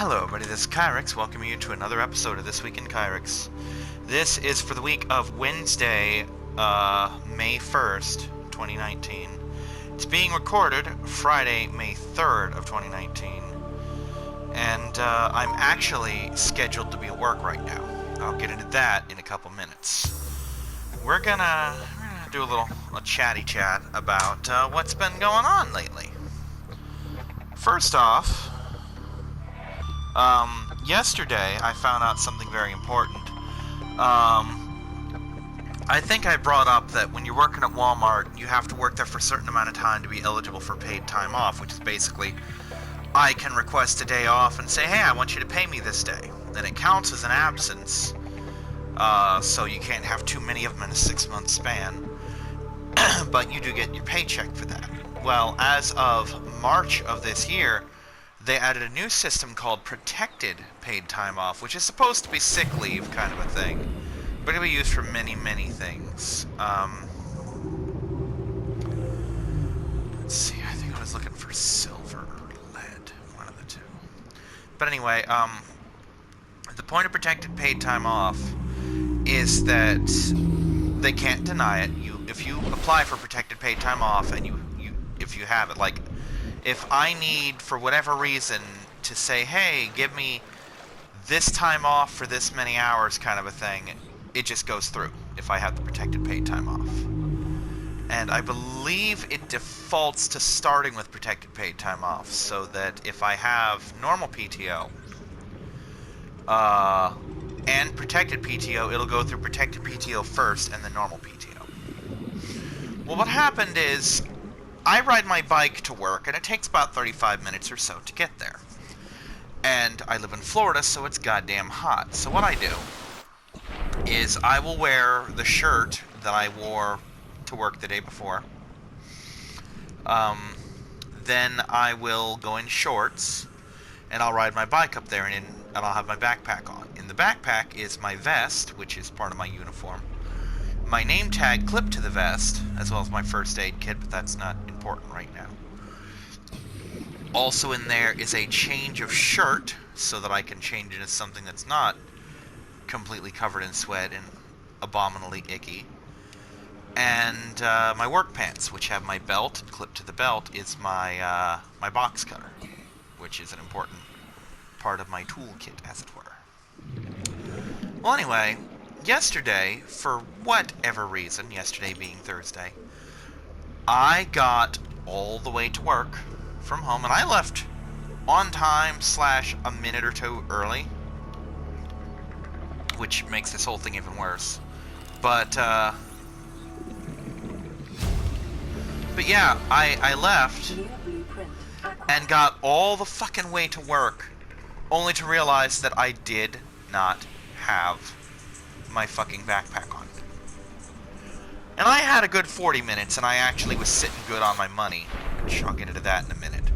Hello everybody, this is Kyrix, welcoming you to another episode of This Week in Kyrix. This is for the week of Wednesday, May 1st, 2019. It's being recorded Friday, May 3rd of 2019. And I'm actually scheduled to be at work right now. I'll get into that in a couple minutes. We're gonna do a chatty chat about what's been going on lately. First off, yesterday I found out something very important. I think I brought up that when you're working at Walmart, you have to work there for a certain amount of time to be eligible for paid time off, which is basically, I can request a day off and say, hey, I want you to pay me this day. Then it counts as an absence, so you can't have too many of them in a 6-month span, but you do get your paycheck for that. Well, as of March of this year, they added a new system called protected paid time off, which is supposed to be sick leave kind of a thing, but it'll be used for many, many things. Let's see, I think I was looking for silver or lead, one of the two. But anyway, the point of protected paid time off is that they can't deny it. If you apply for protected paid time off and if you have it, like, if I need, for whatever reason, to say, hey, give me this time off for this many hours kind of a thing, it just goes through if I have the protected paid time off. And I believe it defaults to starting with protected paid time off, so that if I have normal PTO and protected PTO, it'll go through protected PTO first and then normal PTO. Well, what happened is, I ride my bike to work, and it takes about 35 minutes or so to get there. And I live in Florida, so it's goddamn hot. So what I do is I will wear the shirt that I wore to work the day before. Then I will go in shorts, and I'll ride my bike up there, and I'll have my backpack on. In the backpack is my vest, which is part of my uniform, my name tag clipped to the vest, as well as my first aid kit, but that's not important right now. Also in there is a change of shirt, so that I can change into something that's not completely covered in sweat and abominably icky. And my work pants, which have my belt, and clipped to the belt is my my box cutter, which is an important part of my toolkit, as it were. Well, anyway, yesterday, for whatever reason, yesterday being Thursday, I got all the way to work from home, and I left on time / a minute or two early, which makes this whole thing even worse. But yeah, I left and got all the fucking way to work, only to realize that I did not have my fucking backpack on. And I had a good 40 minutes, and I actually was sitting good on my money, which I'll get into that in a minute.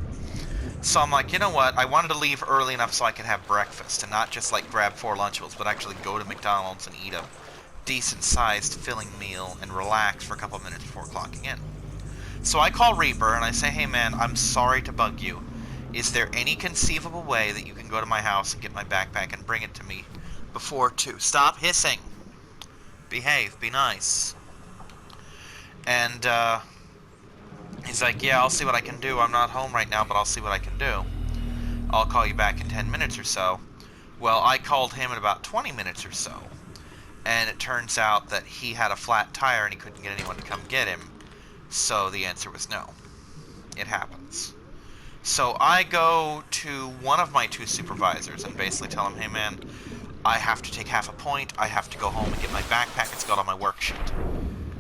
So I'm like, you know what, I wanted to leave early enough so I could have breakfast, and not just like grab 4 Lunchables, but actually go to McDonald's and eat a decent-sized filling meal and relax for a couple minutes before clocking in. So I call Reaper, and I say, hey man, I'm sorry to bug you. Is there any conceivable way that you can go to my house and get my backpack and bring it to me before 2? Stop hissing. Behave. Be nice. And he's like, yeah, I'll see what I can do. I'm not home right now, but I'll see what I can do. I'll call you back in 10 minutes or so. Well, I called him in about 20 minutes or so, and it turns out that he had a flat tire and he couldn't get anyone to come get him. So the answer was no. It happens. So I go to one of my 2 supervisors and basically tell him, hey man, I have to take half a point, I have to go home and get my backpack, it's got all my work shit.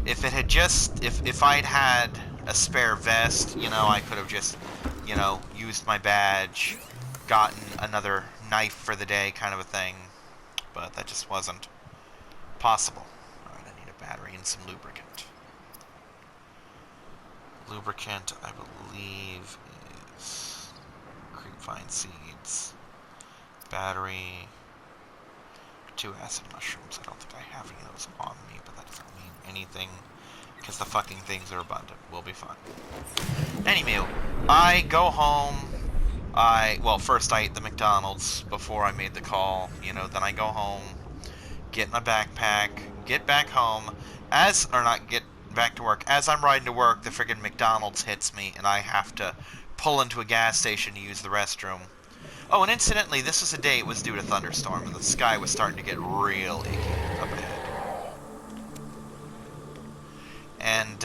If it had just, if I'd had a spare vest, you know, I could have just, you know, used my badge, gotten another knife for the day kind of a thing, but that just wasn't possible. Alright, I need a battery and some lubricant. Lubricant, I believe, is creepvine seeds, battery, 2 acid mushrooms. I don't think I have any of those on me, but that doesn't mean anything, because the fucking things are abundant. We'll be fine. Anywho, I go home, Well, first I ate the McDonald's before I made the call. You know, then I go home, get my backpack, get back home, or not get back to work. As I'm riding to work, the friggin' McDonald's hits me, and I have to pull into a gas station to use the restroom. Oh, and incidentally, this was a day it was due to thunderstorm, and the sky was starting to get real icky up ahead. And,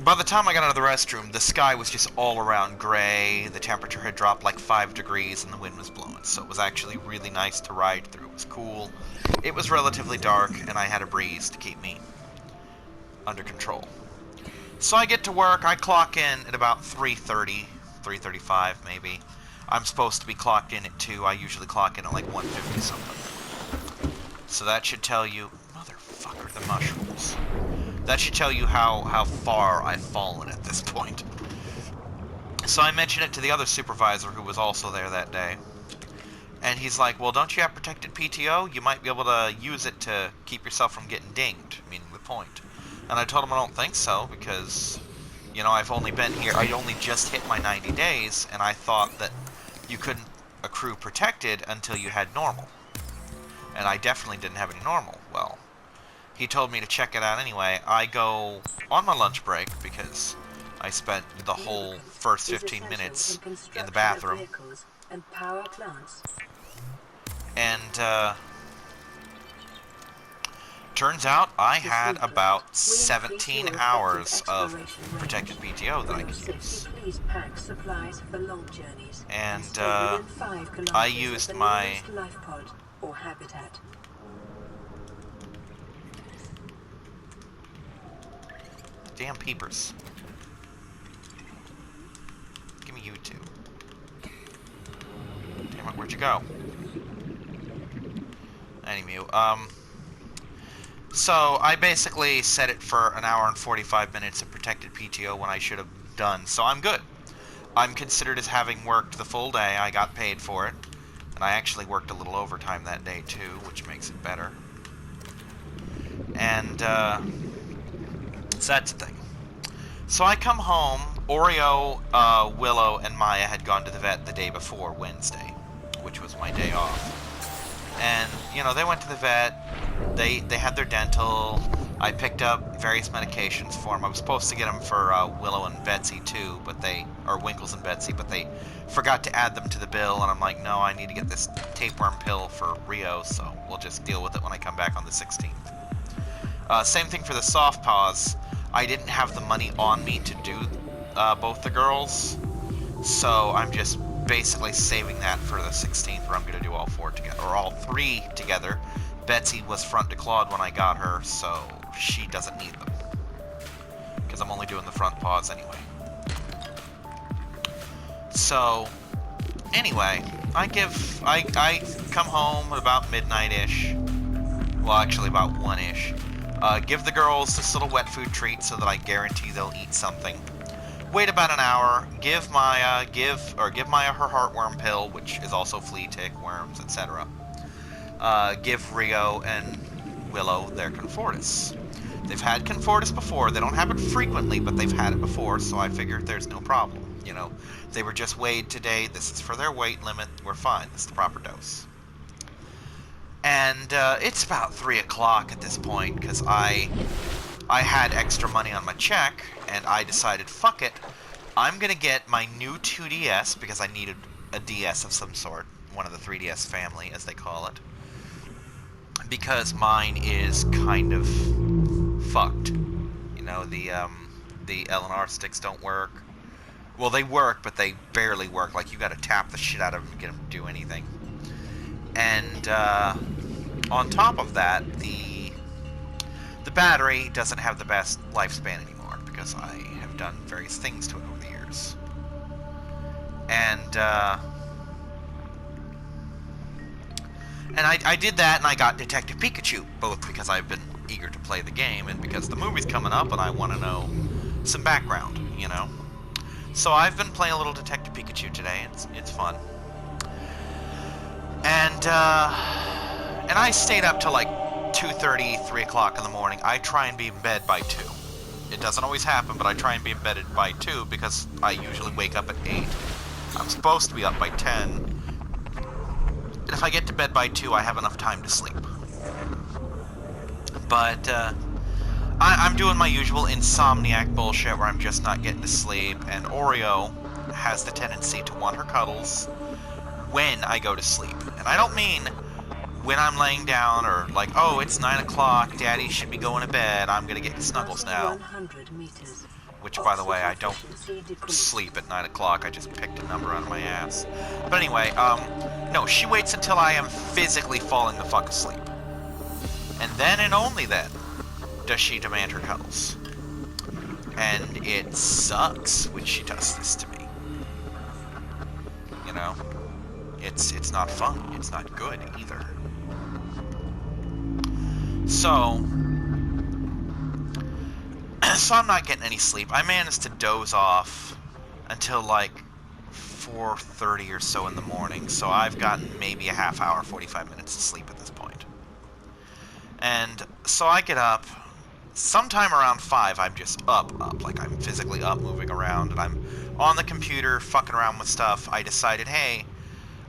by the time I got out of the restroom, the sky was just all around gray, the temperature had dropped like 5 degrees, and the wind was blowing, so it was actually really nice to ride through. It was cool. It was relatively dark, and I had a breeze to keep me under control. So I get to work, I clock in at about 3:30, 3:35 maybe. I'm supposed to be clocked in at 2, I usually clock in at like 1:50 something. So that should tell you... Motherfucker, the mushrooms. That should tell you how far I've fallen at this point. So I mentioned it to the other supervisor who was also there that day. And he's like, well, don't you have protected PTO? You might be able to use it to keep yourself from getting dinged, meaning the point. And I told him I don't think so, because, you know, I've only been here, I only just hit my 90 days, and I thought that you couldn't accrue protected until you had normal. And I definitely didn't have any normal. Well, he told me to check it out anyway. I go on my lunch break, because I spent the whole first 15 minutes in the bathroom. And, turns out I had about 17 hours of protected PTO that I could use. And, I used my... Damn peepers. Give me you two. Damn it, where'd you go? Anywho, so I basically set it for an hour and 45 minutes of protected PTO when I should have done, so I'm good. I'm considered as having worked the full day. I got paid for it. And I actually worked a little overtime that day too, which makes it better. And, so that's the thing. So I come home. Oreo, Willow, and Maya had gone to the vet the day before, Wednesday, which was my day off. And, you know, they went to the vet. They had their dental. I picked up various medications for them. I was supposed to get them for Willow and Betsy too, or Winkles and Betsy, but they forgot to add them to the bill, and I'm like, no, I need to get this tapeworm pill for Rio, so we'll just deal with it when I come back on the 16th. Same thing for the soft paws. I didn't have the money on me to do both the girls, so I'm just basically saving that for the 16th, where I'm going to do all 4 together, or all 3 together. Betsy was front declawed when I got her, so she doesn't need them, because I'm only doing the front paws anyway. So, anyway, I come home about midnight-ish, well, actually about 1-ish, give the girls this little wet food treat so that I guarantee they'll eat something. Wait about an hour, give Maya her heartworm pill, which is also flea, tick, worms, etc. Give Rio and Willow their Confortis. They've had Confortis before. They don't have it frequently, but they've had it before, so I figured there's no problem. You know, they were just weighed today. This is for their weight limit. We're fine. This is the proper dose. And it's about 3 o'clock at this point, because I had extra money on my check, and I decided, fuck it, I'm going to get my new 2DS, because I needed a DS of some sort, one of the 3DS family, as they call it, because mine is kind of fucked. You know, the L&R sticks don't work. Well, they work, but they barely work. Like, you gotta tap the shit out of them to get them to do anything. And, on top of that, the battery doesn't have the best lifespan anymore, because I have done various things to it over the years. And I did that, and I got Detective Pikachu, both because I've been eager to play the game, and because the movie's coming up, and I want to know some background, you know? So I've been playing a little Detective Pikachu today. It's fun. And I stayed up till like 2:30, 3 o'clock in the morning. I try and be in bed by 2. It doesn't always happen, but I try and be in bed by 2 because I usually wake up at 8. I'm supposed to be up by 10. And if I get to bed by 2, I have enough time to sleep. But I'm doing my usual insomniac bullshit where I'm just not getting to sleep, and Oreo has the tendency to want her cuddles when I go to sleep. And I don't mean when I'm laying down or like, oh, it's 9 o'clock, Daddy should be going to bed, I'm gonna get snuggles now. Which, by the way, I don't sleep at 9 o'clock, I just picked a number out of my ass. But anyway, no, she waits until I am physically falling the fuck asleep. And then and only then does she demand her cuddles. And it sucks when she does this to me. You know? It's not fun. It's not good either. So I'm not getting any sleep. I managed to doze off until like 4:30 or so in the morning. So I've gotten maybe a half hour, 45 minutes of sleep at this point. And so I get up. Sometime around 5, I'm just up. Like I'm physically up, moving around. And I'm on the computer, fucking around with stuff. I decided, hey,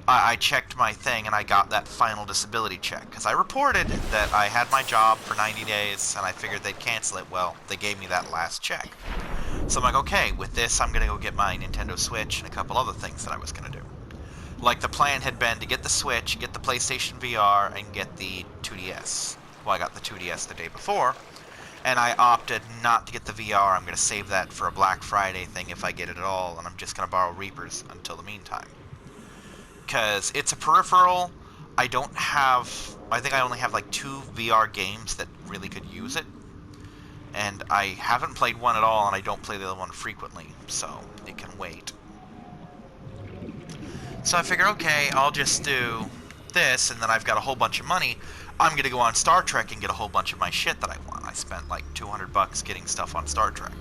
I checked my thing and I got that final disability check. Because I reported that I had my job for 90 days and I figured they'd cancel it. Well, they gave me that last check. So I'm like, okay, with this I'm going to go get my Nintendo Switch and a couple other things that I was going to do. Like the plan had been to get the Switch, get the PlayStation VR, and get the 2DS. Well, I got the 2DS the day before. And I opted not to get the VR. I'm going to save that for a Black Friday thing if I get it at all. And I'm just going to borrow Reapers until the meantime. Because it's a peripheral. I don't have... I think I only have like 2 VR games that really could use it. And I haven't played one at all, and I don't play the other one frequently. So it can wait. So I figure, okay, I'll just do this, and then I've got a whole bunch of money. I'm going to go on Star Trek and get a whole bunch of my shit that I want. I spent like $200 getting stuff on Star Trek.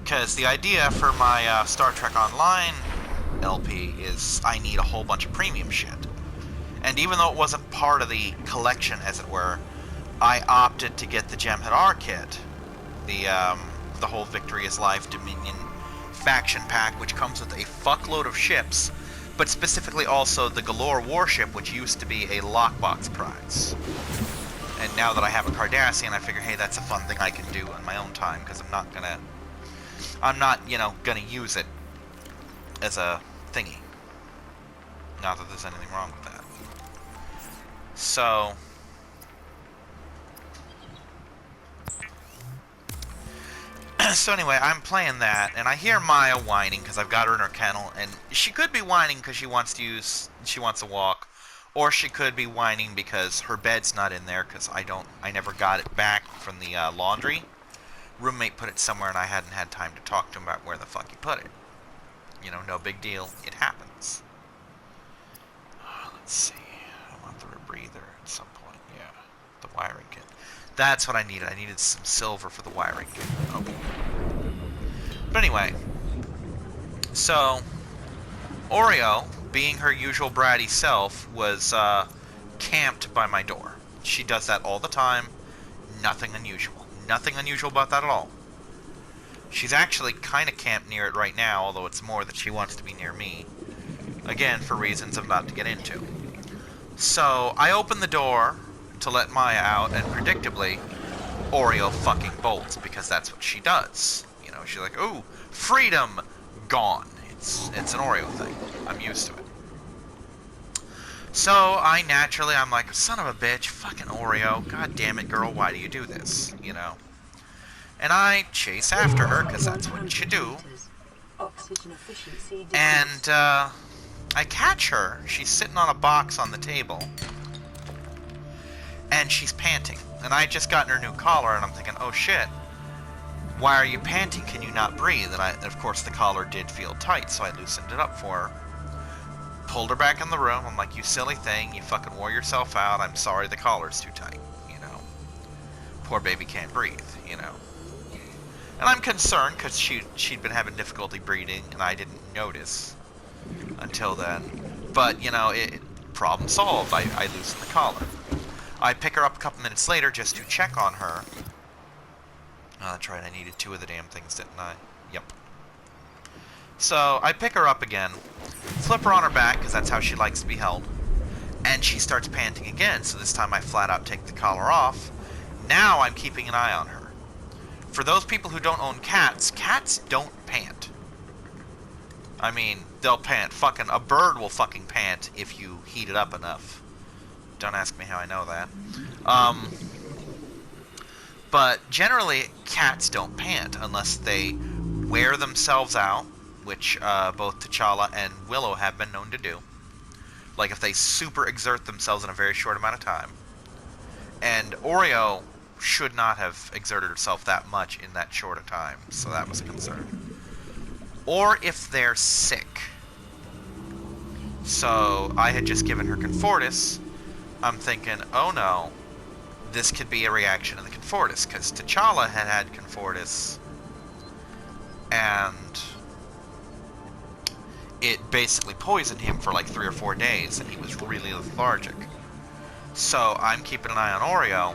Because the idea for my Star Trek Online LP is I need a whole bunch of premium shit. And even though it wasn't part of the collection, as it were, I opted to get the Jem'Hadar kit. The whole Victory is Life Dominion faction pack, which comes with a fuckload of ships, but specifically also the Galore warship, which used to be a lockbox prize. And now that I have a Cardassian, I figure, hey, that's a fun thing I can do on my own time, because I'm not, you know, gonna use it as a thingy. Not that there's anything wrong with that. So anyway, I'm playing that, and I hear Maya whining because I've got her in her kennel, and she could be whining because she wants a walk, or she could be whining because her bed's not in there because I never got it back from the laundry. Roommate put it somewhere, and I hadn't had time to talk to him about where the fuck he put it. You know, no big deal. It happens. Let's see. I want the rebreather at some point. Yeah, the wiring kit. That's what I needed. I needed some silver for the wiring kit. Okay. But anyway, so Oreo, being her usual bratty self, was camped by my door. She does that all the time. Nothing unusual. Nothing unusual about that at all. She's actually kind of camped near it right now, although it's more that she wants to be near me. Again, for reasons I'm about to get into. So, I open the door to let Maya out, and predictably, Oreo fucking bolts, because that's what she does. You know, she's like, ooh, freedom, gone. It's an Oreo thing. I'm used to it. So, I'm like, son of a bitch, fucking Oreo, god damn it, girl, why do you do this? You know? And I chase after her, because that's what you do. And, I catch her. She's sitting on a box on the table. And she's panting. And I just gotten her new collar, and I'm thinking, oh shit. Why are you panting? Can you not breathe? And of course, the collar did feel tight, so I loosened it up for her. Pulled her back in the room. I'm like, you silly thing. You fucking wore yourself out. I'm sorry the collar's too tight, you know. Poor baby can't breathe, you know. And I'm concerned because she'd been having difficulty breathing, and I didn't notice until then. But, you know, problem solved. I loosened the collar. I pick her up a couple minutes later just to check on her. Oh, that's right, I needed 2 of the damn things, didn't I? Yep. So, I pick her up again, flip her on her back, because that's how she likes to be held, and she starts panting again, so this time I flat out take the collar off. Now I'm keeping an eye on her. For those people who don't own cats, cats don't pant. I mean, they'll pant. A bird will fucking pant if you heat it up enough. Don't ask me how I know that. But generally, cats don't pant unless they wear themselves out, which both T'Challa and Willow have been known to do. Like if they super exert themselves in a very short amount of time. And Oreo should not have exerted herself that much in that short a time, so that was a concern. Or if they're sick. So I had just given her Confortis. I'm thinking, oh no, this could be a reaction to the Confortis, because T'Challa had Confortis, and it basically poisoned him for like 3 or 4 days, and he was really lethargic. So I'm keeping an eye on Oreo,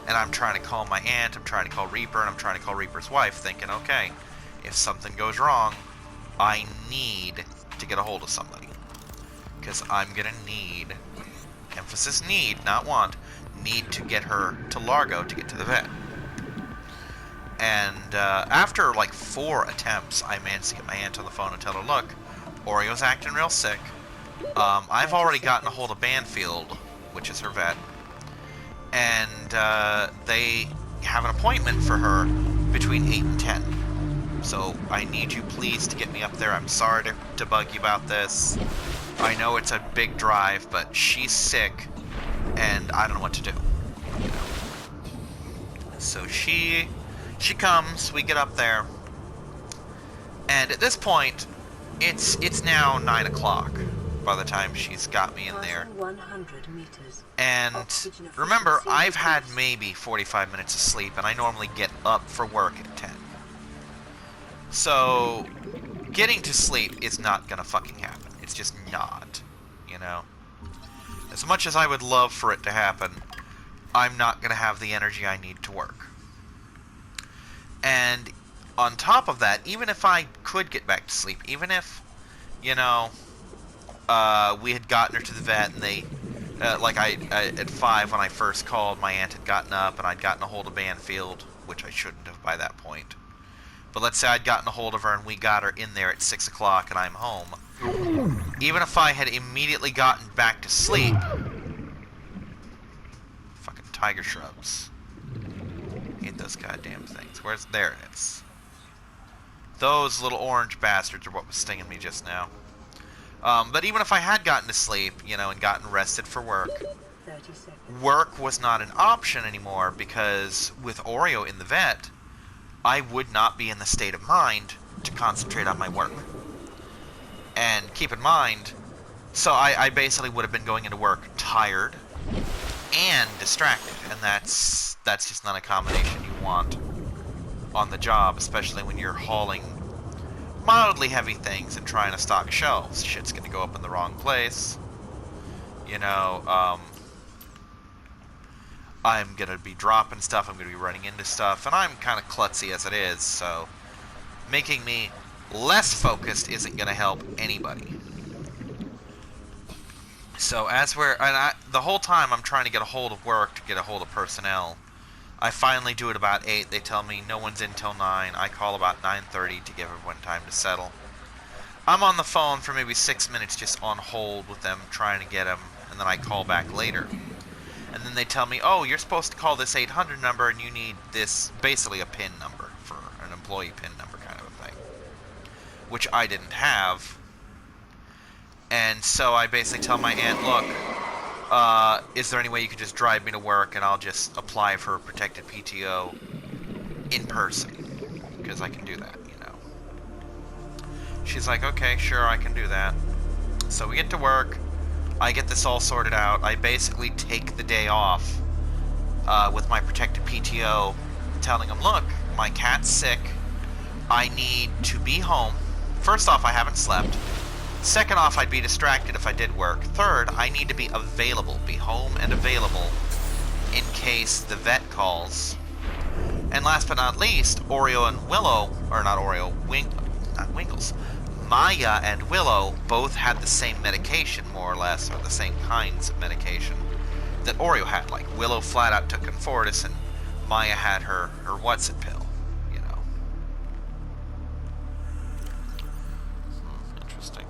and I'm trying to call my aunt, I'm trying to call Reaper, and I'm trying to call Reaper's wife, thinking, okay, if something goes wrong, I need to get a hold of somebody. Because I'm gonna need, emphasis need, not want, need to get her to Largo to get to the vet. And after like 4 attempts, I managed to get my aunt on the phone and tell her, look, Oreo's acting real sick. I've already gotten a hold of Banfield, which is her vet, and they have an appointment for her between 8 and 10. So I need you please to get me up there. I'm sorry to bug you about this. I know it's a big drive, but she's sick, and I don't know what to do. So she comes, we get up there, and at this point, it's now 9 o'clock by the time she's got me in there. 100 meters. And remember, I've had maybe 45 minutes of sleep, and I normally get up for work at 10. So, getting to sleep is not gonna fucking happen. It's just not, you know? As much as I would love for it to happen, I'm not gonna have the energy I need to work. And on top of that, even if I could get back to sleep, even if, you know, we had gotten her to the vet and they, at 5 when I first called, my aunt had gotten up and I'd gotten a hold of Banfield, which I shouldn't have by that point. But let's say I'd gotten a hold of her and we got her in there at 6 o'clock and I'm home. Even if I had immediately gotten back to sleep... Fucking tiger shrubs. Hate those goddamn things. There it is. Those little orange bastards are what was stinging me just now. But even if I had gotten to sleep, you know, and gotten rested for work, work was not an option anymore because with Oreo in the vet, I would not be in the state of mind to concentrate on my work. And keep in mind, so I basically would have been going into work tired and distracted, and that's just not a combination you want on the job, especially when you're hauling mildly heavy things and trying to stock shelves. Shit's gonna go up in the wrong place. You know, I'm gonna be dropping stuff, I'm gonna be running into stuff, and I'm kind of klutzy as it is, so making me less focused isn't gonna help anybody. So as the whole time I'm trying to get a hold of work, to get a hold of personnel, I finally do it about 8. They tell me no one's in till 9. I call about 9:30 to give everyone time to settle. I'm on the phone for maybe 6 minutes just on hold with them, trying to get them, and then I call back later. And then they tell me, oh, you're supposed to call this 800 number and you need this, basically a PIN number, for an employee PIN number kind of a thing. Which I didn't have. And so I basically tell my aunt, look, is there any way you could just drive me to work and I'll just apply for protected PTO in person? Because I can do that, you know. She's like, okay, sure, I can do that. So we get to work. I get this all sorted out. I basically take the day off with my protected PTO, telling them, look, my cat's sick. I need to be home. First off, I haven't slept. Second off, I'd be distracted if I did work. Third, I need to be available, be home and available in case the vet calls. And last but not least, Oreo and Willow, or not Oreo, not Winkles, Maya and Willow both had the same medication, more or less, or the same kinds of medication that Oreo had. Like, Willow flat out took Confortis, and Maya had her what's-it pill, you know. Interesting.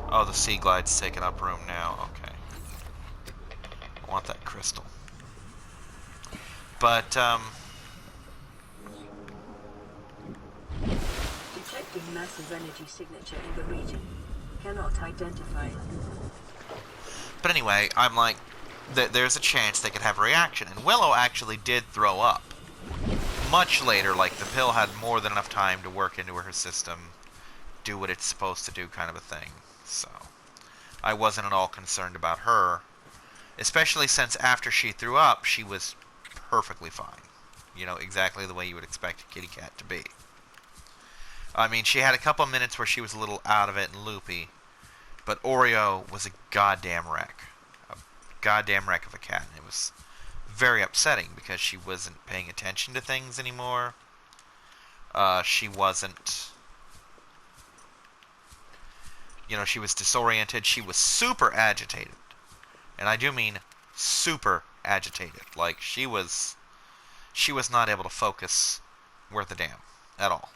Oh, the Sea Glide's taking up room now. Okay. I want that crystal. But, detecting massive energy signature in the region. Cannot identify it. But anyway, I'm like, there's a chance they could have a reaction. And Willow actually did throw up. Much later, like, the pill had more than enough time to work into her system, do what it's supposed to do, kind of a thing. So, I wasn't at all concerned about her. Especially since after she threw up, she was perfectly fine. You know, exactly the way you would expect a kitty cat to be. I mean, she had a couple minutes where she was a little out of it and loopy. But Oreo was a goddamn wreck. A goddamn wreck of a cat. And it was very upsetting because she wasn't paying attention to things anymore. She wasn't... You know, she was disoriented. She was super agitated. And I do mean super agitated. Like, she was not able to focus worth a damn at all.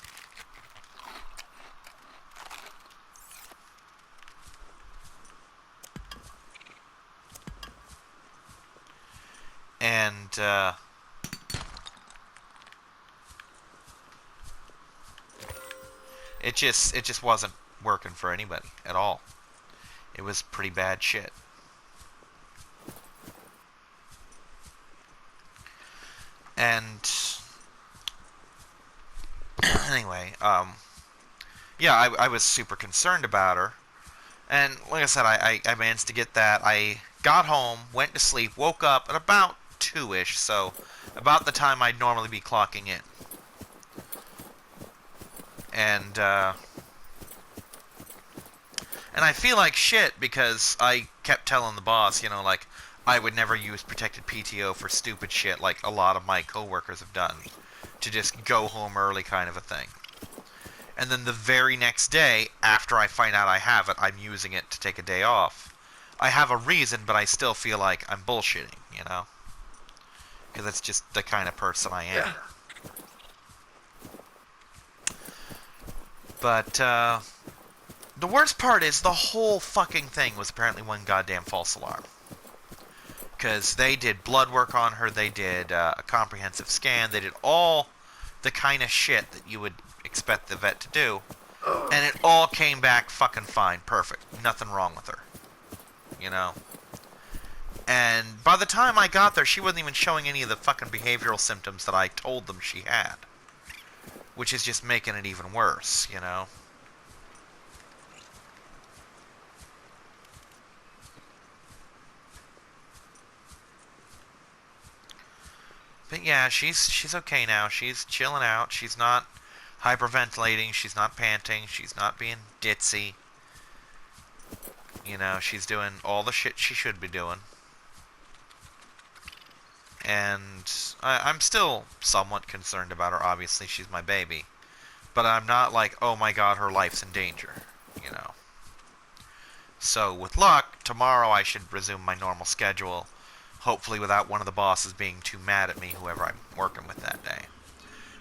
And, it just wasn't working for anybody at all. It was pretty bad shit. And anyway, yeah, I was super concerned about her. And like I said, I managed to get that. I got home, went to sleep, woke up at about 2-ish, so about the time I'd normally be clocking in. And I feel like shit because I kept telling the boss, you know, like, I would never use protected PTO for stupid shit like a lot of my coworkers have done. To just go home early kind of a thing. And then the very next day, after I find out I have it, I'm using it to take a day off. I have a reason, but I still feel like I'm bullshitting, you know? Because that's just the kind of person I am. But, the worst part is the whole fucking thing was apparently one goddamn false alarm. Because they did blood work on her, they did a comprehensive scan, they did all the kind of shit that you would expect the vet to do, and it all came back fucking fine, perfect, nothing wrong with her, you know? And by the time I got there, she wasn't even showing any of the fucking behavioral symptoms that I told them she had, which is just making it even worse, you know? But yeah, she's okay now. She's chilling out. She's not hyperventilating. She's not panting. She's not being ditzy. You know, she's doing all the shit she should be doing. And I'm still somewhat concerned about her. Obviously, she's my baby. But I'm not like, oh my god, her life's in danger. You know. So, with luck, tomorrow I should resume my normal schedule. Hopefully without one of the bosses being too mad at me, whoever I'm working with that day.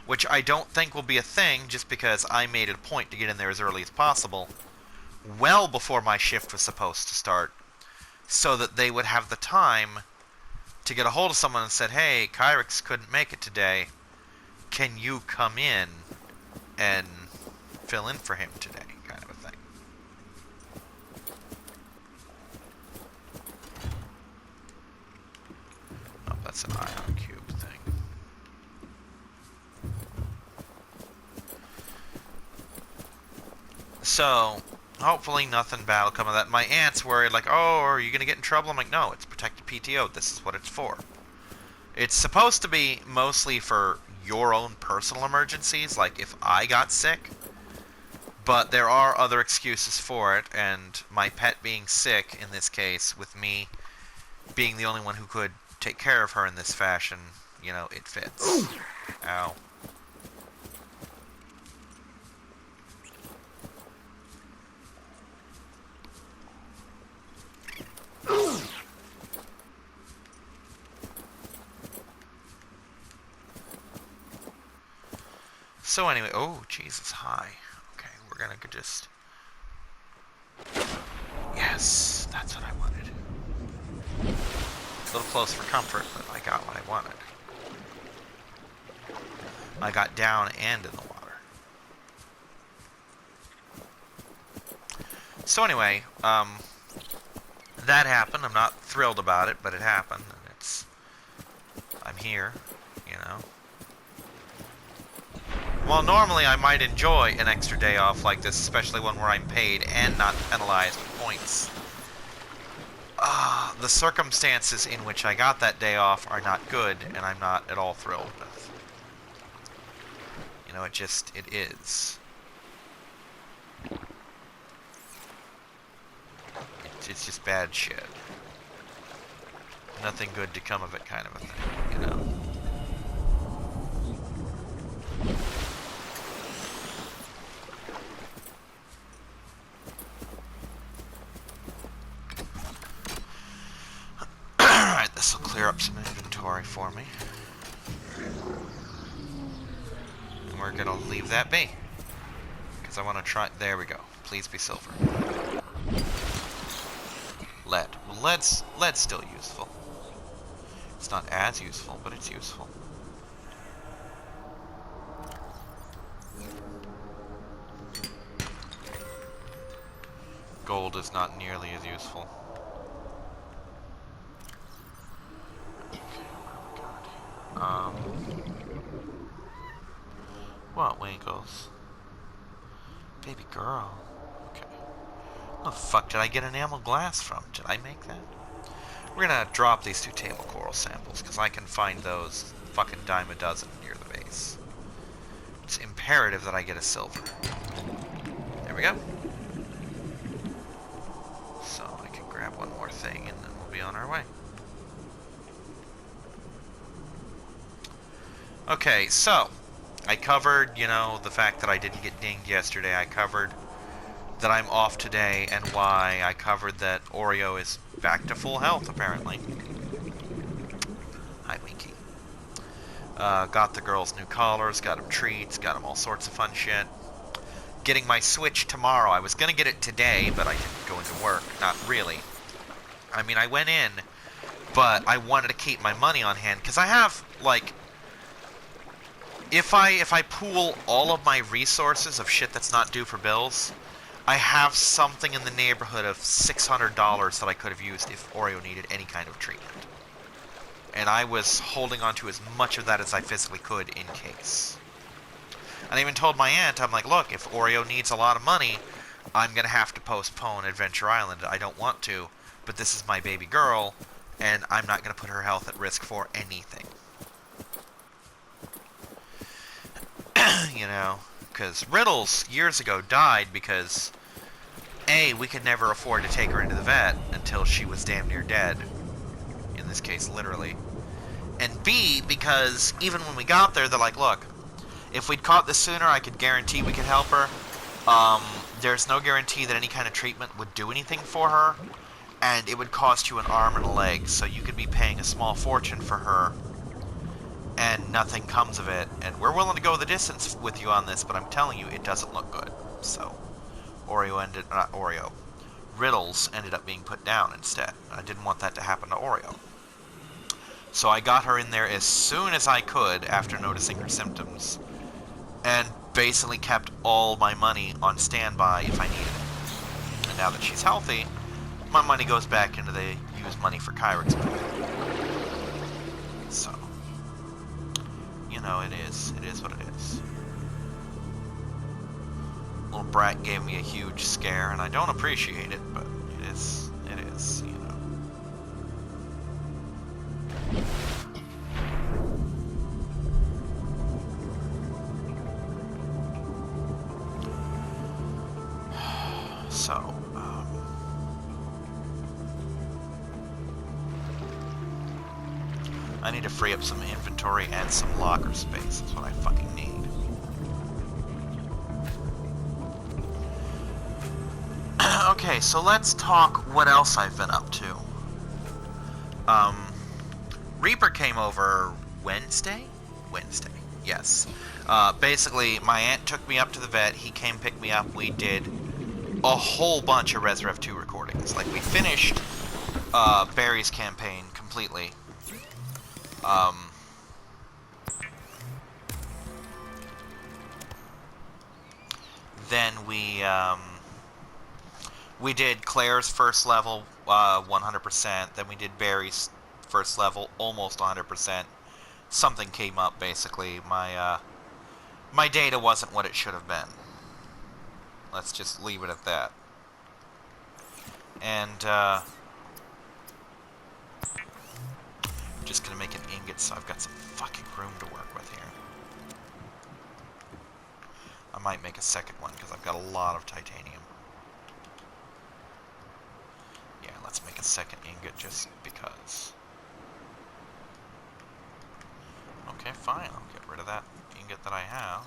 Which I don't think will be a thing, just because I made it a point to get in there as early as possible, well before my shift was supposed to start, so that they would have the time to get a hold of someone and said, hey, Kyrix couldn't make it today. Can you come in and fill in for him today? Kind of a thing. Oh, that's an ion cube thing. So, hopefully nothing bad will come of that. My aunt's worried, like, oh, are you going to get in trouble? I'm like, no, it's protected PTO. This is what it's for. It's supposed to be mostly for your own personal emergencies, like if I got sick. But there are other excuses for it, and my pet being sick, in this case, with me being the only one who could take care of her in this fashion, you know, it fits. Ow. So anyway, oh, Jesus, hi. Okay, we're gonna just... Yes, that's what I wanted. A little close for comfort, but I got what I wanted. I got down and in the water. So anyway, that happened. I'm not thrilled about it, but it happened, and it's... I'm here, you know. Well, normally I might enjoy an extra day off like this, especially one where I'm paid and not penalized with points. The circumstances in which I got that day off are not good, and I'm not at all thrilled with. You know, it is. It's just bad shit. Nothing good to come of it kind of a thing, you know. Alright, this will clear up some inventory for me. And we're gonna leave that be. Because I want to try... There we go. Please be silver. Lead. Well, lead's still useful. It's not as useful, but it's useful. Gold is not nearly as useful. What, Winkles? Baby girl. Okay. Where the fuck did I get enamel glass from? Did I make that? We're gonna drop these 2 table coral samples, because I can find those fucking dime a dozen near the base. It's imperative that I get a silver. There we go. So I can grab one more thing, and then we'll be on our way. Okay, so I covered, you know, the fact that I didn't get dinged yesterday. I covered that I'm off today and why. I covered that Oreo is back to full health, apparently. Hi, Winky. Got the girls new collars, got them treats, got them all sorts of fun shit. Getting my Switch tomorrow. I was going to get it today, but I didn't go into work. Not really. I mean, I went in, but I wanted to keep my money on hand, because I have, like... If I pool all of my resources of shit that's not due for bills, I have something in the neighborhood of $600 that I could have used if Oreo needed any kind of treatment. And I was holding on to as much of that as I physically could in case. And I even told my aunt, I'm like, look, if Oreo needs a lot of money, I'm going to have to postpone Adventure Island. I don't want to, but this is my baby girl, and I'm not going to put her health at risk for anything. You know, because Riddles years ago died because A, we could never afford to take her into the vet until she was damn near dead. In this case, literally. And B, because even when we got there, they're like, look, if we'd caught this sooner, I could guarantee we could help her. There's no guarantee that any kind of treatment would do anything for her, and it would cost you an arm and a leg, so you could be paying a small fortune for her, and nothing comes of it. And we're willing to go the distance with you on this, but I'm telling you, it doesn't look good. So, Riddles ended up being put down instead. I didn't want that to happen to Oreo. So I got her in there as soon as I could after noticing her symptoms, and basically kept all my money on standby if I needed it. And now that she's healthy, my money goes back into the use money for Kyrix pool. So, you know, it is what it is. Little brat gave me a huge scare, and I don't appreciate it, but it is, you know. So, I need to free up some inventory and some locker space. That's what I fucking need. Okay, so let's talk what else I've been up to. Reaper came over Wednesday? Wednesday, yes. Basically, my aunt took me up to the vet. He came pick me up. We did a whole bunch of Res Rev 2 recordings. Like, we finished Barry's campaign completely. Then we did Claire's first level 100%. Then we did Barry's first level almost 100%. Something came up, basically. My data wasn't what it should have been. Let's just leave it at that. And just gonna make an ingot so I've got some fucking room to work with here. I might make a second one because I've got a lot of titanium. Yeah, let's make a second ingot just because. Okay, fine. I'll get rid of that ingot that I have.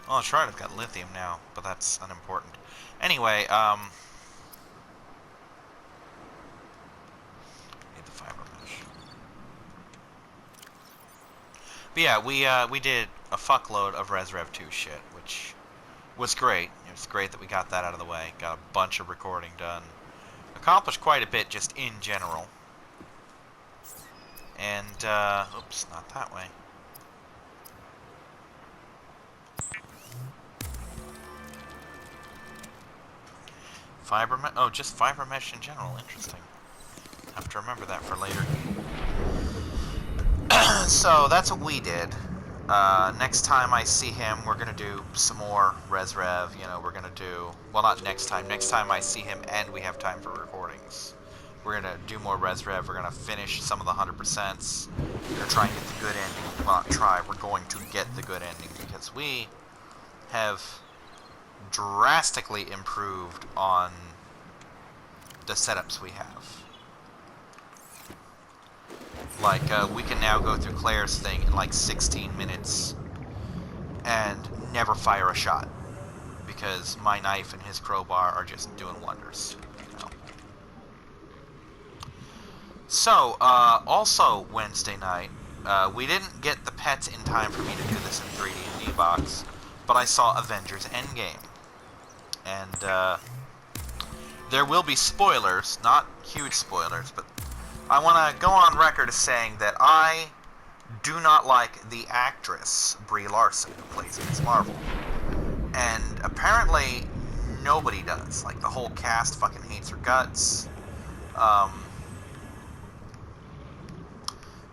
Oh, that's right, I've got lithium now, but that's unimportant. Anyway, need the fiber mesh. But yeah, we did a fuckload of Res Rev 2 shit, which was great. It was great that we got that out of the way. Got a bunch of recording done. Accomplished quite a bit just in general. And, oops, not that way. Fiber mesh? Oh, just fiber mesh in general. Interesting. Have to remember that for later. So, that's what we did. Next time I see him, we're gonna do some more Res Rev. You know, we're gonna do... Well, not next time. Next time I see him and we have time for recordings. We're gonna do more Res Rev. We're gonna finish some of the 100%s. We're gonna try and get the good ending. Well, not try. We're going to get the good ending because we have drastically improved on the setups we have. Like, we can now go through Claire's thing in like 16 minutes and never fire a shot because my knife and his crowbar are just doing wonders. You know? So, also Wednesday night, we didn't get the pets in time for me to do this in 3D&D box, but I saw Avengers Endgame. And, there will be spoilers, not huge spoilers, but I want to go on record as saying that I do not like the actress, Brie Larson, who plays Ms. Marvel. And apparently, nobody does. Like, the whole cast fucking hates her guts.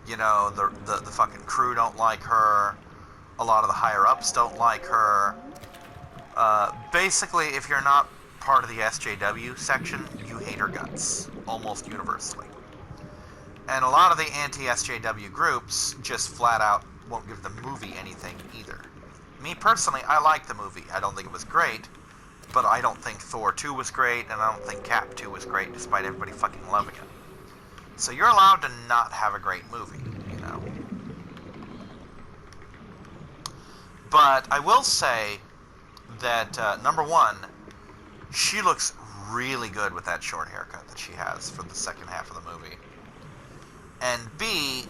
You know, the fucking crew don't like her. A lot of the higher-ups don't like her. Basically, if you're not part of the SJW section, you hate her guts, almost universally. And a lot of the anti-SJW groups just flat out won't give the movie anything either. Me personally, I like the movie. I don't think it was great, but I don't think Thor 2 was great, and I don't think Cap 2 was great, despite everybody fucking loving it. So you're allowed to not have a great movie, you know. But I will say that, number one, she looks really good with that short haircut that she has for the second half of the movie. And B,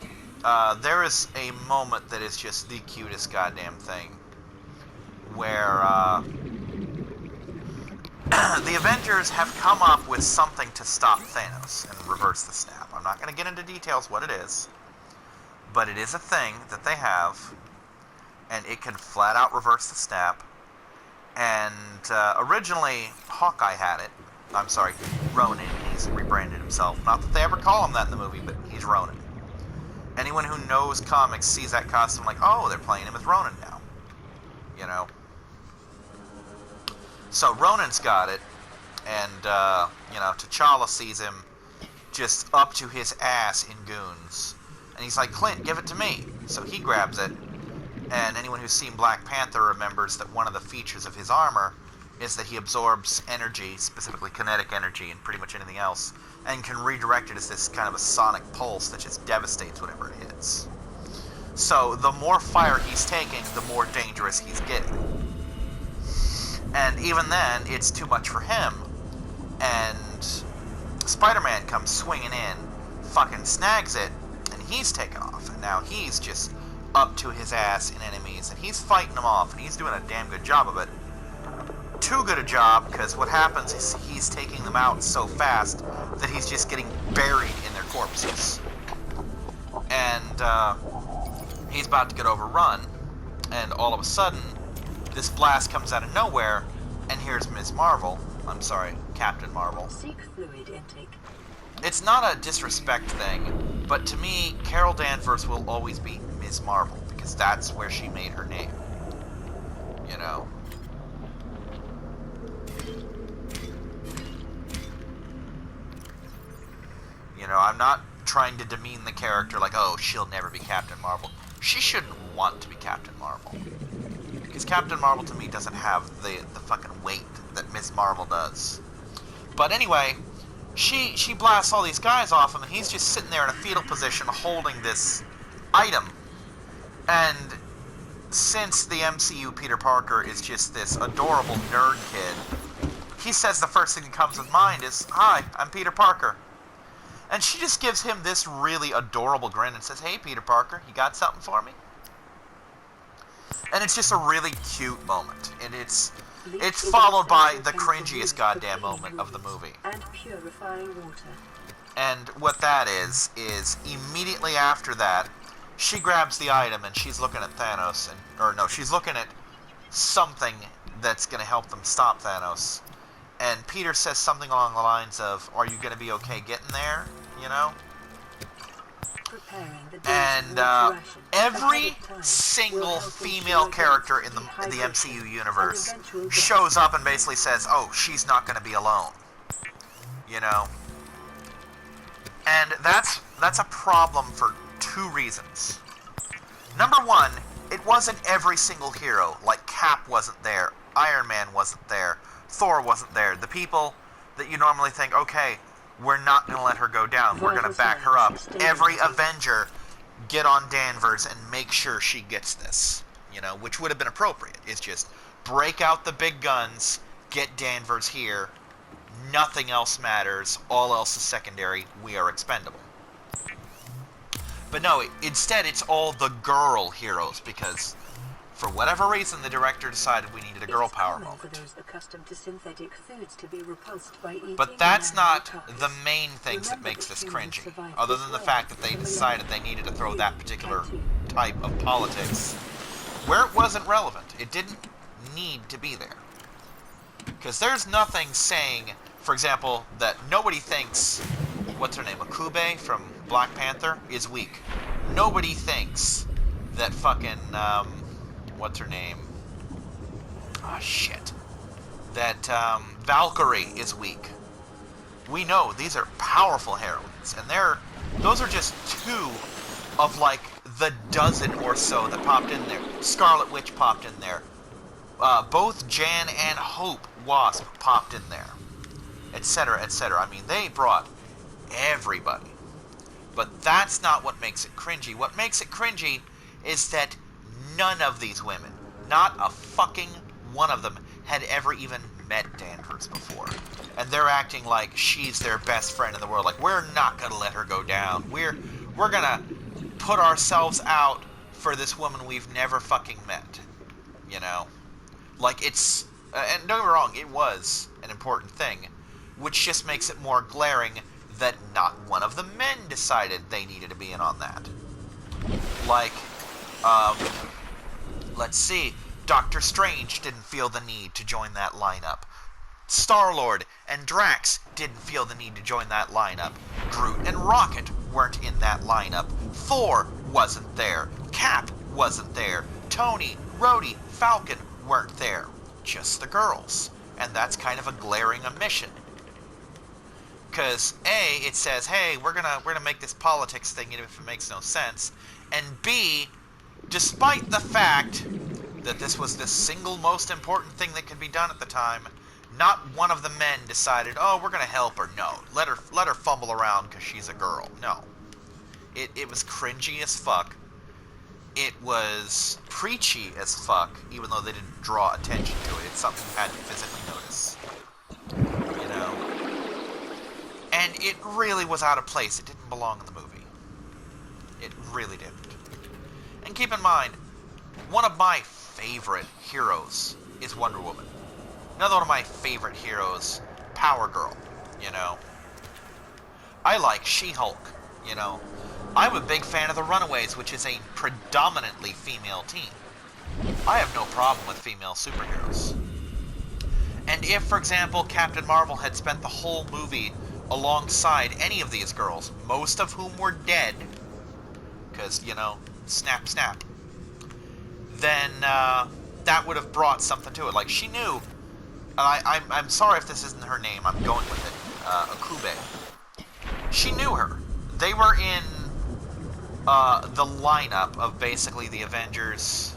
there is a moment that is just the cutest goddamn thing, where the Avengers have come up with something to stop Thanos and reverse the snap. I'm not going to get into details what it is, but it is a thing that they have, and it can flat out reverse the snap. And originally, Hawkeye had it. I'm sorry, Ronan. He's rebranded himself. Not that they ever call him that in the movie, but he's Ronan. Anyone who knows comics sees that costume like, oh, they're playing him as Ronan now. You know? So Ronan's got it, and, you know, T'Challa sees him just up to his ass in goons. And he's like, Clint, give it to me. So he grabs it, and anyone who's seen Black Panther remembers that one of the features of his armor is that he absorbs energy, specifically kinetic energy, and pretty much anything else, and can redirect it as this kind of a sonic pulse that just devastates whatever it hits. So the more fire he's taking, the more dangerous he's getting. And even then, it's too much for him. And Spider-Man comes swinging in, fucking snags it, and he's taken off. And now he's just up to his ass in enemies, and he's fighting them off, and he's doing a damn good job of it. Too good a job, because what happens is he's taking them out so fast that he's just getting buried in their corpses. And he's about to get overrun, and all of a sudden, this blast comes out of nowhere, and here's Ms. Marvel. I'm sorry, Captain Marvel. Seek fluid intake. It's not a disrespect thing, but to me, Carol Danvers will always be Ms. Marvel, because that's where she made her name. You know? You know, I'm not trying to demean the character like, oh, she'll never be Captain Marvel. She shouldn't want to be Captain Marvel. Because Captain Marvel, to me, doesn't have the fucking weight that Ms. Marvel does. But anyway, she blasts all these guys off him, and he's just sitting there in a fetal position holding this item. And since the MCU Peter Parker is just this adorable nerd kid, he says the first thing that comes to mind is, "Hi, I'm Peter Parker." And she just gives him this really adorable grin and says, "Hey, Peter Parker, you got something for me?" And it's just a really cute moment. And it's followed by the cringiest goddamn moment of the movie. And purifying water. And what that is immediately after that, she grabs the item and she's looking at Thanos, she's looking at something that's going to help them stop Thanos. And Peter says something along the lines of, "Are you going to be okay getting there?" You know? And every single female character in the MCU universe shows up and basically says, "Oh, she's not going to be alone." You know? And that's a problem for two reasons. Number one, it wasn't every single hero. Like, Cap wasn't there, Iron Man wasn't there, Thor wasn't there. The people that you normally think, okay, we're not going to let her go down, we're going to back her up. Every Avenger get on Danvers and make sure she gets this. You know, which would have been appropriate. It's just break out the big guns, get Danvers here, nothing else matters, all else is secondary, we are expendable. But no, instead it's all the girl heroes, because for whatever reason the director decided we needed a girl power moment. But that's not the main things that makes this cringy, other than the fact that they decided they needed to throw that particular type of politics where it wasn't relevant. It didn't need to be there. Because there's nothing saying, for example, that nobody thinks, what's her name, Okube from Black Panther is weak. Nobody thinks that fucking, what's her name? Ah, shit. That, Valkyrie is weak. We know these are powerful heroines, and those are just two of, like, the dozen or so that popped in there. Scarlet Witch popped in there. Both Jan and Hope Wasp popped in there. Etc., etc. I mean, they brought everybody. But that's not what makes it cringy. What makes it cringy is that none of these women, not a fucking one of them, had ever even met Danvers before. And they're acting like she's their best friend in the world. Like, we're not gonna let her go down. We're gonna put ourselves out for this woman we've never fucking met. You know? Like, it's... and don't get me wrong, it was an important thing. Which just makes it more glaring that not one of the men decided they needed to be in on that. Like, let's see, Doctor Strange didn't feel the need to join that lineup. Star-Lord and Drax didn't feel the need to join that lineup. Groot and Rocket weren't in that lineup. Thor wasn't there. Cap wasn't there. Tony, Rhodey, Falcon weren't there. Just the girls. And that's kind of a glaring omission. Because A, it says, hey, we're gonna make this politics thing even if it makes no sense. And B, despite the fact that this was the single most important thing that could be done at the time, not one of the men decided, oh, we're gonna help her. No, let her fumble around because she's a girl. No. It was cringy as fuck. It was preachy as fuck, even though they didn't draw attention to it. It's something you had to physically notice. You know? And it really was out of place. It didn't belong in the movie. It really didn't. And keep in mind, one of my favorite heroes is Wonder Woman. Another one of my favorite heroes, Power Girl, you know. I like She-Hulk, you know. I'm a big fan of the Runaways, which is a predominantly female team. I have no problem with female superheroes. And if, for example, Captain Marvel had spent the whole movie alongside any of these girls, most of whom were dead, because, you know, snap, snap, then that would have brought something to it. Like, she knew, I'm sorry if this isn't her name, I'm going with it, Okube. She knew her. They were in the lineup of basically the Avengers,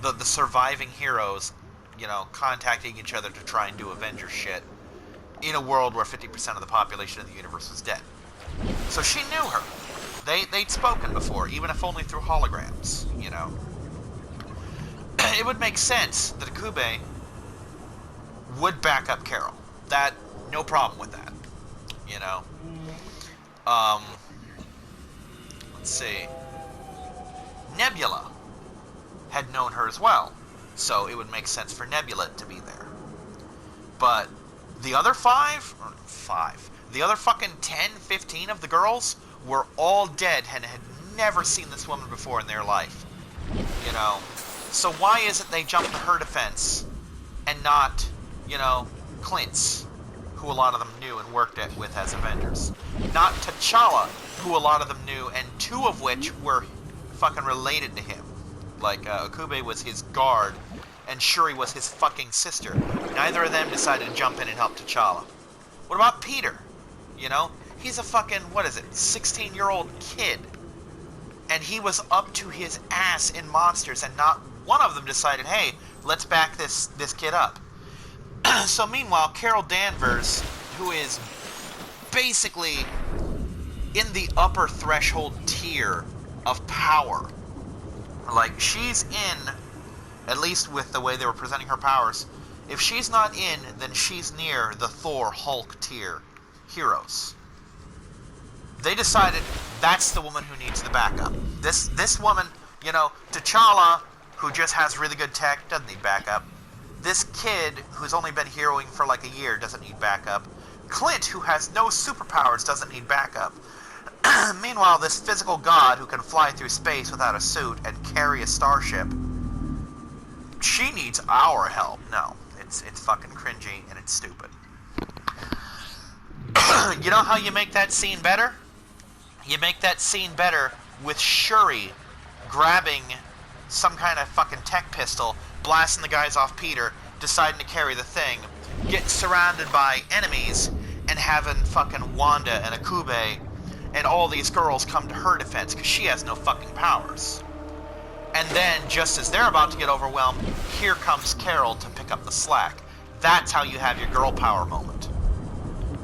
the surviving heroes, you know, contacting each other to try and do Avengers shit in a world where 50% of the population of the universe was dead. So she knew her. They'd spoken before, even if only through holograms, you know. It would make sense that Okube would back up Carol. That, no problem with that, you know. Let's see. Nebula had known her as well, so it would make sense for Nebula to be there. But the other the other fucking 10, 15 of the girls were all dead and had never seen this woman before in their life. You know? So why is it they jumped to her defense and not, you know, Clint's, who a lot of them knew and worked with as Avengers? Not T'Challa, who a lot of them knew, and two of which were fucking related to him. Like, Okube was his guard, and Shuri was his fucking sister. Neither of them decided to jump in and help T'Challa. What about Peter? You know? He's a fucking, 16-year-old kid. And he was up to his ass in monsters, and not one of them decided, hey, let's back this kid up. So meanwhile, Carol Danvers, who is basically in the upper threshold tier of power, like, she's in, at least with the way they were presenting her powers, if she's not in, then she's near the Thor, Hulk tier heroes. They decided that's the woman who needs the backup. This woman, you know, T'Challa, who just has really good tech, doesn't need backup. This kid, who's only been heroing for like a year, doesn't need backup. Clint, who has no superpowers, doesn't need backup. Meanwhile, this physical god who can fly through space without a suit and carry a starship, she needs our help. No, it's fucking cringy and it's stupid. You know how you make that scene better? You make that scene better with Shuri grabbing some kind of fucking tech pistol, blasting the guys off Peter, deciding to carry the thing, getting surrounded by enemies, and having fucking Wanda and Okube and all these girls come to her defense because she has no fucking powers. And then, just as they're about to get overwhelmed, here comes Carol to pick up the slack. That's how you have your girl power moment.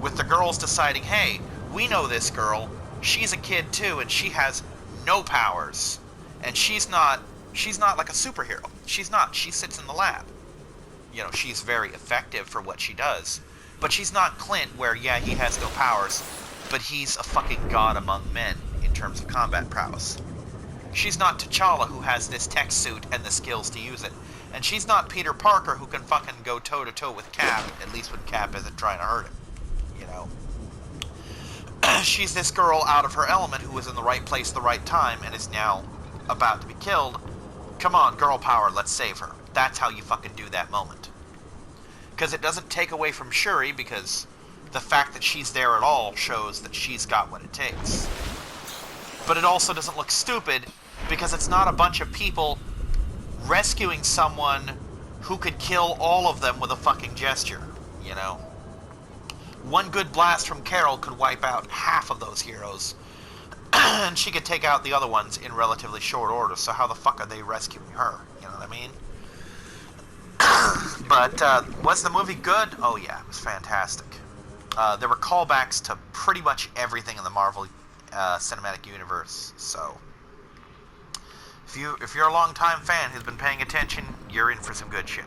With the girls deciding, hey, we know this girl, she's a kid too, and she has no powers. And she's not like a superhero. She's not. She sits in the lab. You know, she's very effective for what she does. But she's not Clint, where, yeah, he has no powers, but he's a fucking god among men in terms of combat prowess. She's not T'Challa, who has this tech suit and the skills to use it. And she's not Peter Parker, who can fucking go toe-to-toe with Cap, at least when Cap isn't trying to hurt him. You know? She's this girl out of her element who was in the right place at the right time and is now about to be killed. Come on, girl power, let's save her. That's how you fucking do that moment. Because it doesn't take away from Shuri, because the fact that she's there at all shows that she's got what it takes. But it also doesn't look stupid, because it's not a bunch of people rescuing someone who could kill all of them with a fucking gesture, you know? one good blast from Carol could wipe out half of those heroes. And she could take out the other ones in relatively short order, so how the fuck are they rescuing her? You know what I mean? But, was the movie good? Oh yeah, it was fantastic. There were callbacks to pretty much everything in the Marvel cinematic universe, so... If you're a long-time fan who's been paying attention, you're in for some good shit.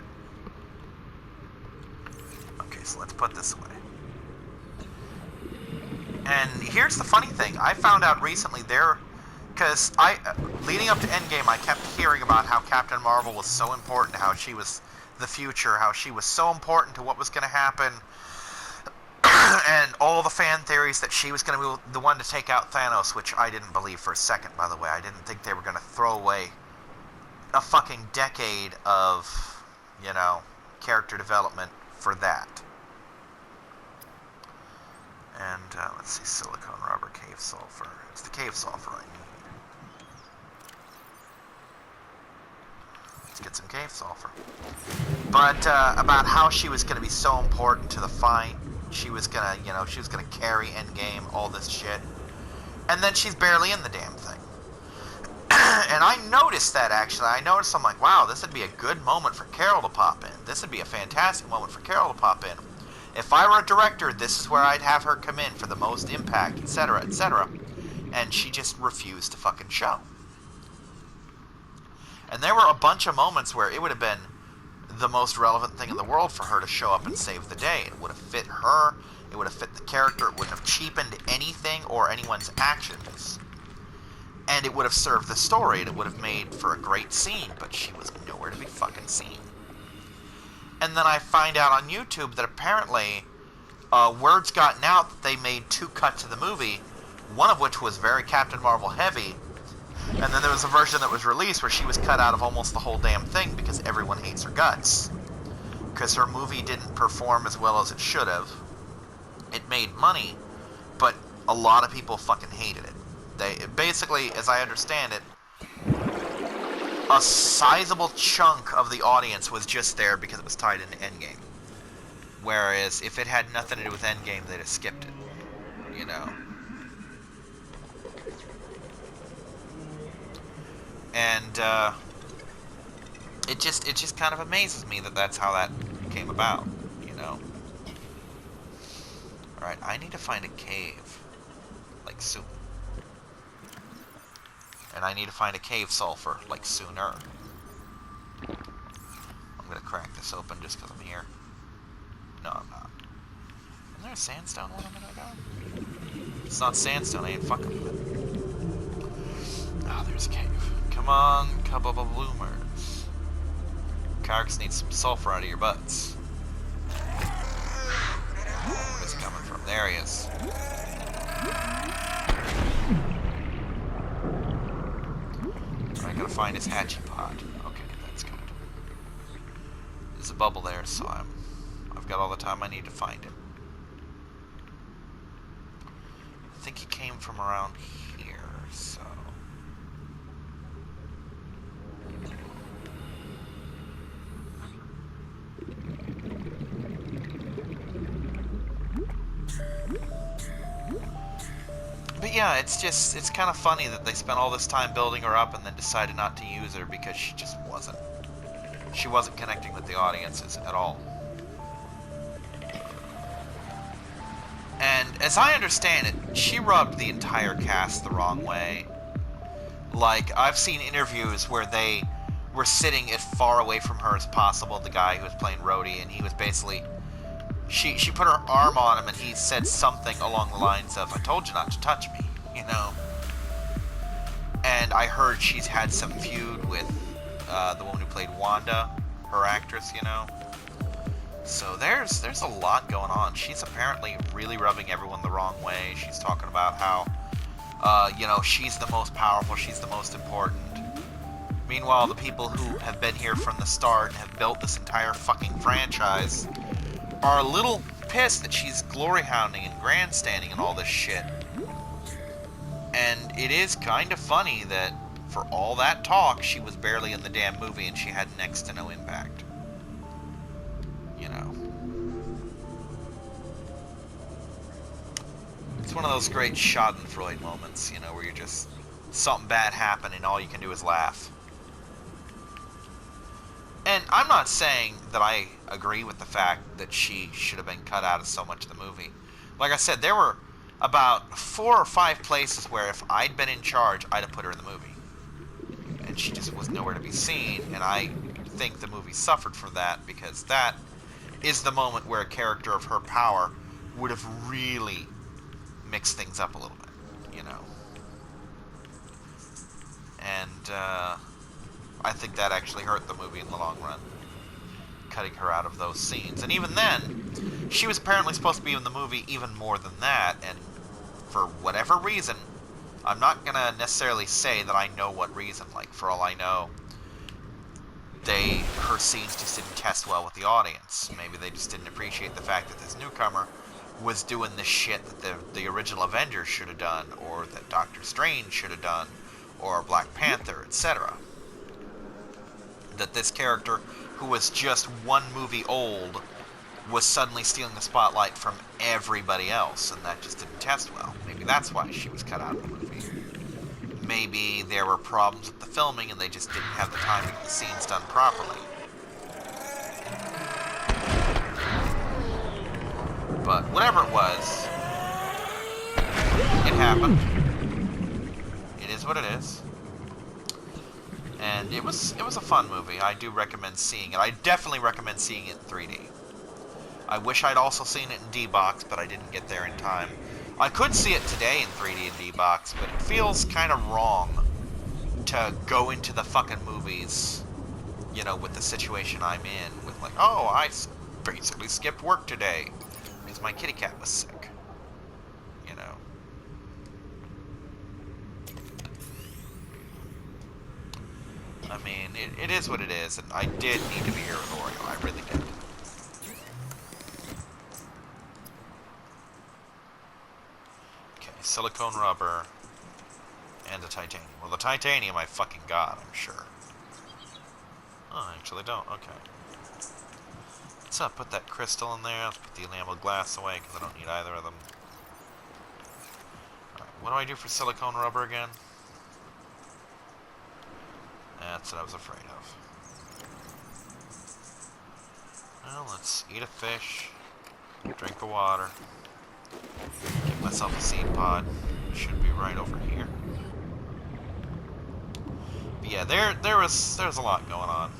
Okay, so let's put this away. And here's the funny thing. I found out recently because leading up to Endgame, I kept hearing about how Captain Marvel was so important, how she was the future, how she was so important to what was going to happen, and all the fan theories that she was going to be the one to take out Thanos, which I didn't believe for a second, by the way. I didn't think they were going to throw away a fucking decade of, you know, character development for that. And, let's see, silicone, rubber, cave sulfur. It's the cave sulfur I need. Let's get some cave sulfur. But, about how she was going to be so important to the fight. She was going to, you know, she was going to carry Endgame, all this shit. And then she's barely in the damn thing. And I noticed that, actually. I'm like, wow, this would be a good moment for Carol to pop in. This would be a fantastic moment for Carol to pop in. If I were a director, this is where I'd have her come in for the most impact, etc., etc. And she just refused to fucking show. And there were a bunch of moments where it would have been the most relevant thing in the world for her to show up and save the day. It would have fit her, it would have fit the character, it wouldn't have cheapened anything or anyone's actions. And it would have served the story, and it would have made for a great scene, but she was nowhere to be fucking seen. And then I find out on YouTube that apparently word's gotten out that they made 2 cuts of the movie, one of which was very Captain Marvel heavy, and then there was a version that was released where she was cut out of almost the whole damn thing because everyone hates her guts. Because her movie didn't perform as well as it should have. It made money, but a lot of people fucking hated it. Basically, as I understand it, a sizable chunk of the audience was just there because it was tied into Endgame. Whereas, if it had nothing to do with Endgame, they'd have skipped it. You know? And, it just kind of amazes me that that's how that came about, you know? Alright, I need to find a cave. Like, soon. And I need to find a cave sulfur, like, sooner. I'm gonna crack this open just because I'm here. No, I'm not. Isn't there a sandstone one a minute ago? It's not sandstone, I ain't fucking with it. Ah, there's a cave. Come on, Kababa Bloomers. Kyrix needs some sulfur out of your butts. Where's he coming from? There he is. I gotta find his hatching pod. Okay, that's good. There's a bubble there, so I've got all the time I need to find him. I think he came from around here, so... But yeah, it's kind of funny that they spent all this time building her up and then decided not to use her because she just wasn't. She wasn't connecting with the audiences at all. And as I understand it, she rubbed the entire cast the wrong way. Like, I've seen interviews where they were sitting as far away from her as possible, the guy who was playing Rhodey, and he was basically... She put her arm on him and he said something along the lines of, "I told you not to touch me," you know? And I heard she's had some feud with the woman who played Wanda, her actress, you know? So there's a lot going on. She's apparently really rubbing everyone the wrong way. She's talking about how, you know, she's the most powerful, she's the most important. Meanwhile, the people who have been here from the start and have built this entire fucking franchise are a little pissed that she's glory hounding and grandstanding and all this shit. And it is kind of funny that for all that talk, she was barely in the damn movie and she had next to no impact. You know. It's one of those great Schadenfreude moments, you know, where you're just... something bad happened and all you can do is laugh. And I'm not saying that I agree with the fact that she should have been cut out of so much of the movie. Like I said, there were about 4 or 5 places where if I'd been in charge, I'd have put her in the movie. And she just was nowhere to be seen, and I think the movie suffered for that, because that is the moment where a character of her power would have really mixed things up a little bit, you know. And I think that actually hurt the movie in the long run, cutting her out of those scenes. And even then, she was apparently supposed to be in the movie even more than that, and for whatever reason, I'm not going to necessarily say that I know what reason. Like, for all I know, her scenes just didn't test well with the audience. Maybe they just didn't appreciate the fact that this newcomer was doing the shit that the original Avengers should have done, or that Doctor Strange should have done, or Black Panther, etc. That this character, who was just 1 movie old, was suddenly stealing the spotlight from everybody else, and that just didn't test well. Maybe that's why she was cut out of the movie. Maybe there were problems with the filming and they just didn't have the time to get the scenes done properly. But whatever it was, it happened. It is what it is. And it was a fun movie. I do recommend seeing it. I definitely recommend seeing it in 3D. I wish I'd also seen it in D-Box, but I didn't get there in time. I could see it today in 3D and D-Box, but it feels kind of wrong to go into the fucking movies, you know, with the situation I'm in. With like, oh, I basically skipped work today because my kitty cat was sick. You know. I mean, it is what it is, and I did need to be here with Oreo. I really did. Silicone rubber, and the titanium. Well, the titanium I fucking got, I'm sure. Oh, I actually don't. Okay. What's up? Put that crystal in there. Let's put the enameled glass away, because I don't need either of them. Alright, what do I do for silicone rubber again? That's what I was afraid of. Well, let's eat a fish, drink a water. Get myself a seed pod. Should be right over here. But yeah, there's a lot going on.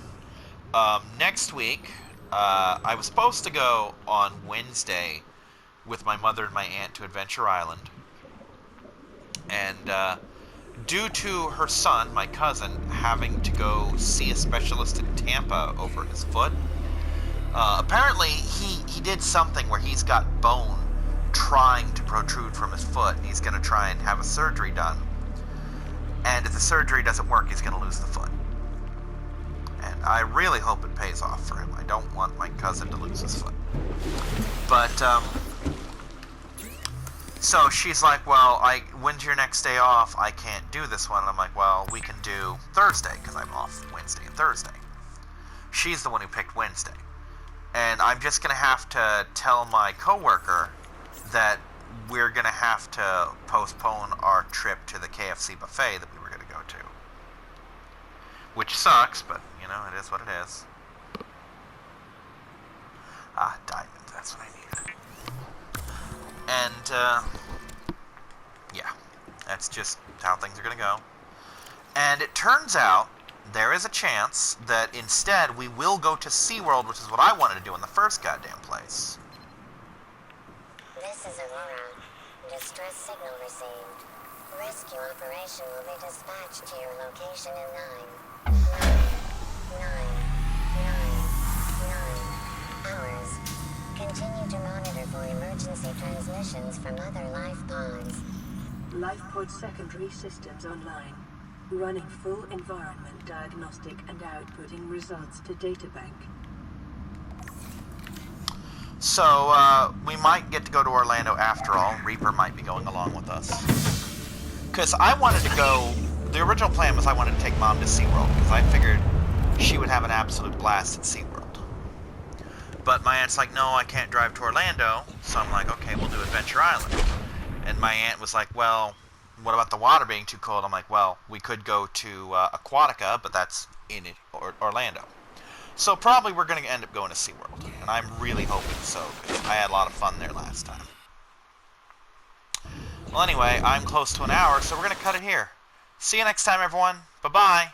Next week, I was supposed to go on Wednesday with my mother and my aunt to Adventure Island. And due to her son, my cousin, having to go see a specialist in Tampa over his foot, apparently he did something where he's got bone trying to protrude from his foot, and he's going to try and have a surgery done. And if the surgery doesn't work, he's going to lose the foot. And I really hope it pays off for him. I don't want my cousin to lose his foot. But, so she's like, well, when's your next day off? I can't do this one. And I'm like, well, we can do Thursday, because I'm off Wednesday and Thursday. She's the one who picked Wednesday. And I'm just going to have to tell my coworker that we're going to have to postpone our trip to the KFC buffet that we were going to go to. Which sucks, but, you know, it is what it is. Ah, diamond, that's what I needed. And, yeah, that's just how things are going to go. And it turns out there is a chance that instead we will go to SeaWorld, which is what I wanted to do in the first goddamn place. This is Aurora. Distress signal received. Rescue operation will be dispatched to your location in 9 hours. Continue to monitor for emergency transmissions from other life pods. Life pod secondary systems online. Running full environment diagnostic and outputting results to databank. So, we might get to go to Orlando after all. Reaper might be going along with us. Because I wanted to go... The original plan was I wanted to take Mom to SeaWorld, because I figured she would have an absolute blast at SeaWorld. But my aunt's like, no, I can't drive to Orlando. So I'm like, okay, we'll do Adventure Island. And my aunt was like, well, what about the water being too cold? I'm like, well, we could go to Aquatica, but that's in Orlando. So probably we're going to end up going to SeaWorld. And I'm really hoping so, because I had a lot of fun there last time. Well, anyway, I'm close to an hour, so we're going to cut it here. See you next time, everyone. Bye-bye.